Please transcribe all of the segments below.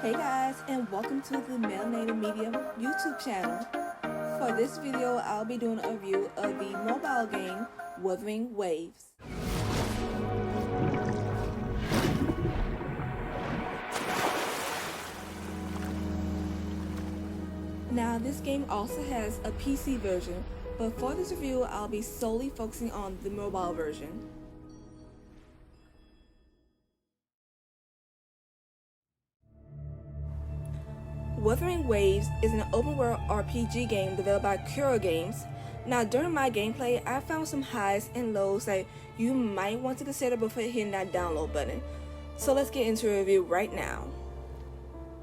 Hey guys, and welcome to the Melanated Media YouTube channel. For this video, I'll be doing a review of the mobile game Wuthering Waves. Now, this game also has a PC version, but for this review, I'll be solely focusing on the mobile version. Wuthering Waves is an open-world RPG game developed by Kuro Games. Now, during my gameplay, I found some highs and lows that you might want to consider before hitting that download button. So let's get into a review right now.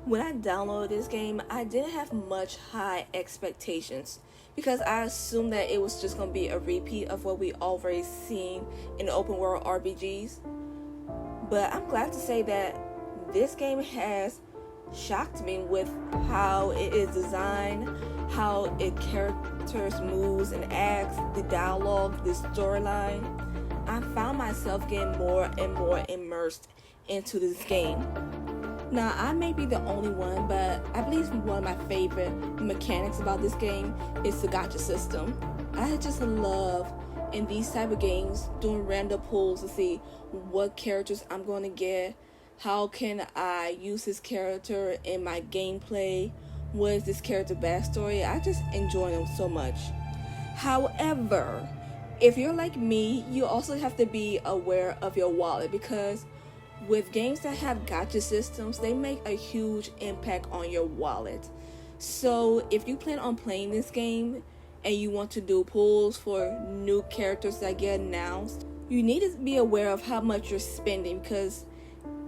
When I downloaded this game, I didn't have much high expectations because I assumed that it was just going to be a repeat of what we already seen in open-world RPGs. But I'm glad to say that this game has shocked me with how it is designed, how it characters moves and acts, the dialogue, the storyline. I found myself getting more and more immersed into this game. Now, I may be the only one, but I believe one of my favorite mechanics about this game is the gacha system. I just love in these type of games doing random pulls to see what characters I'm going to get. How can I use this character in my gameplay? What is this character backstory? I just enjoy them so much. However, if you're like me, you also have to be aware of your wallet, because with games that have gacha systems, they make a huge impact on your wallet. So if you plan on playing this game and you want to do pulls for new characters that get announced, you need to be aware of how much you're spending, because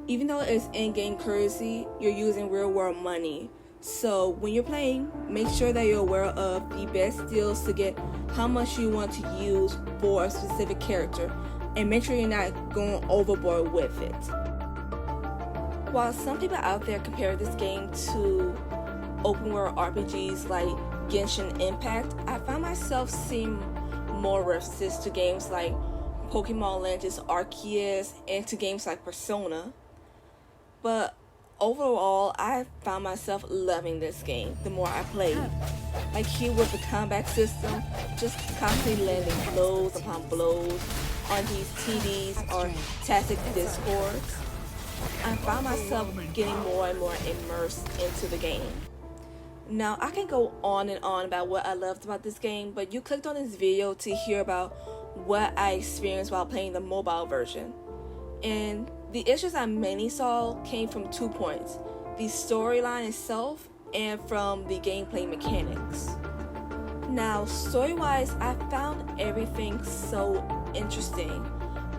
even though it's in-game currency, you're using real-world money. So when you're playing, make sure that you're aware of the best deals to get how much you want to use for a specific character, and make sure you're not going overboard with it. While some people out there compare this game to open-world RPGs like Genshin Impact, I find myself seeing more references to games like Pokemon Legends Arceus and to games like Persona. But overall, I found myself loving this game the more I played. Like here with the combat system, just constantly landing blows upon blows on these TDs or tactic discords. I found myself getting more and more immersed into the game. Now, I can go on and on about what I loved about this game, but you clicked on this video to hear about what I experienced while playing the mobile version. And the issues I mainly saw came from 2 points: the storyline itself and from the gameplay mechanics. Now, story-wise, I found everything so interesting.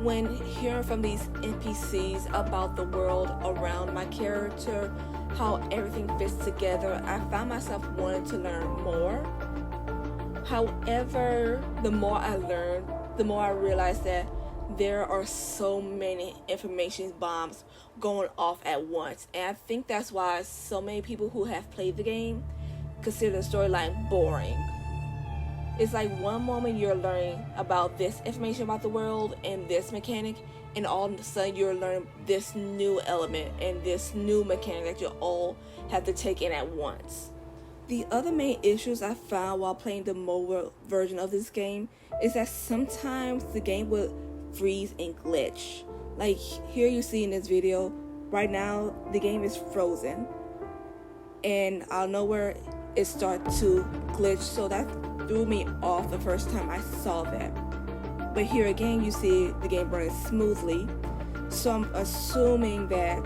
When hearing from these NPCs about the world around my character, how everything fits together, I found myself wanting to learn more. However, the more I learned, the more I realized that there are so many information bombs going off at once, and I think that's why so many people who have played the game consider the storyline boring. It's like one moment you're learning about this information about the world and this mechanic, and all of a sudden you're learning this new element and this new mechanic that you all have to take in at once. The other main issues I found while playing the mobile version of this game is that sometimes the game would freeze and glitch. Like here you see in this video, right now the game is frozen, and out of nowhere it started to glitch, so that threw me off the first time I saw that. But here again you see the game running smoothly, so I'm assuming that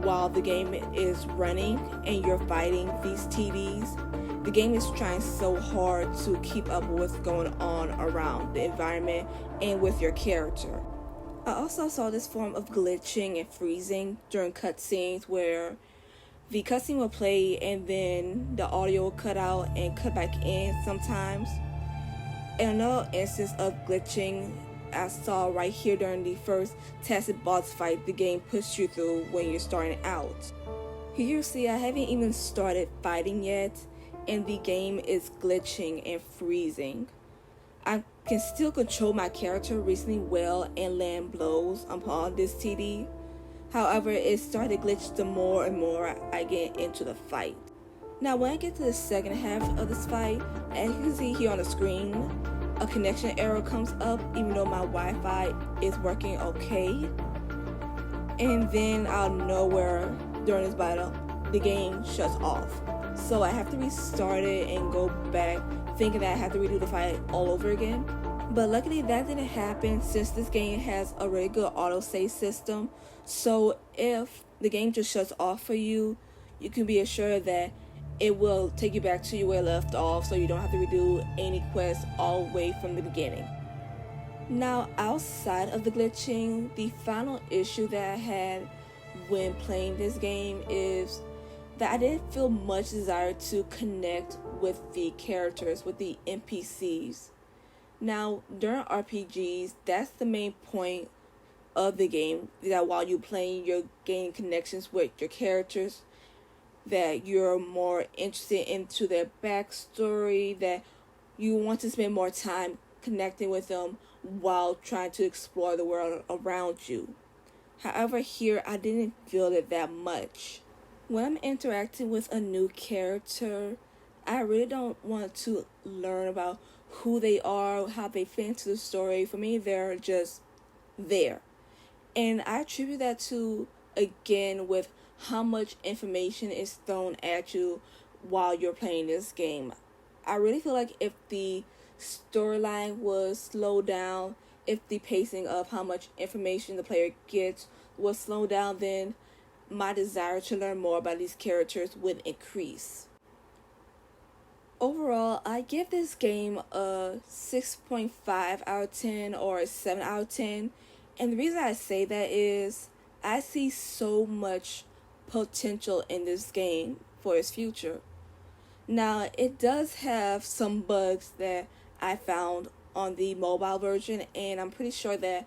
while the game is running and you're fighting these TDs, the game is trying so hard to keep up with what's going on around the environment and with your character. I also saw this form of glitching and freezing during cutscenes where the cutscene will play and then the audio will cut out and cut back in sometimes. And another instance of glitching I saw right here during the first tested boss fight the game pushed you through when you're starting out. Here you see I haven't even started fighting yet, and the game is glitching and freezing. I can still control my character reasonably well and land blows upon this TD, However, it started to glitch the more and more I get into the fight. Now when I get to the second half of this fight, as you can see here on the screen, a connection error comes up even though my Wi-Fi is working okay. And then out of nowhere during this battle, the game shuts off. So I have to restart it and go back thinking that I have to redo the fight all over again. But luckily that didn't happen since this game has a really good autosave system. So if the game just shuts off for you, you can be assured that it will take you back to where you left off, so you don't have to redo any quests all the way from the beginning. Now, outside of the glitching, the final issue that I had when playing this game is that I didn't feel much desire to connect with the characters, with the NPCs. Now, during RPGs, that's the main point of the game, that while you're playing, you're gaining connections with your characters, that you're more interested into their backstory, that you want to spend more time connecting with them while trying to explore the world around you. However, here I didn't feel it that much. When I'm interacting with a new character, I really don't want to learn about who they are, how they fit into the story. For me, they're just there. And I attribute that to, again, with how much information is thrown at you while you're playing this game. I really feel like if the storyline was slowed down, if the pacing of how much information the player gets was slowed down, then my desire to learn more about these characters would increase. Overall, I give this game a 6.5 out of 10 or a 7 out of 10. And the reason I say that is I see so much potential in this game for its future. Now, it does have some bugs that I found on the mobile version, and I'm pretty sure that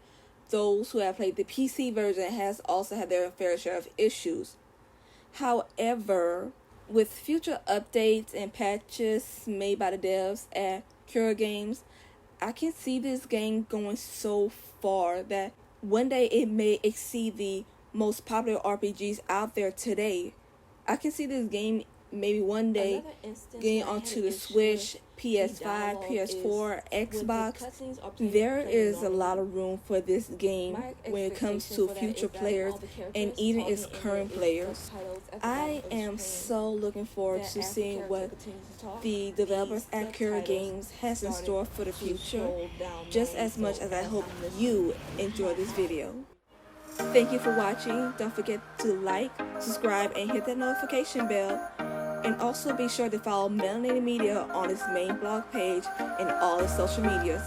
those who have played the PC version has also had their fair share of issues. However, with future updates and patches made by the devs at Cura Games, I can see this game going so far that one day it may exceed the most popular RPGs out there today. I can see this game maybe one day getting onto the Switch, PS5, PS4, Xbox. There is a lot of room for this game when it comes to future players and even its current players. I am so looking forward to seeing what the developers at Cura Games has in store for the future, just as much as I hope you enjoy this video. Thank you for watching. Don't forget to like, subscribe, and hit that notification bell. And also be sure to follow Melanated Media on its main blog page and all its social medias.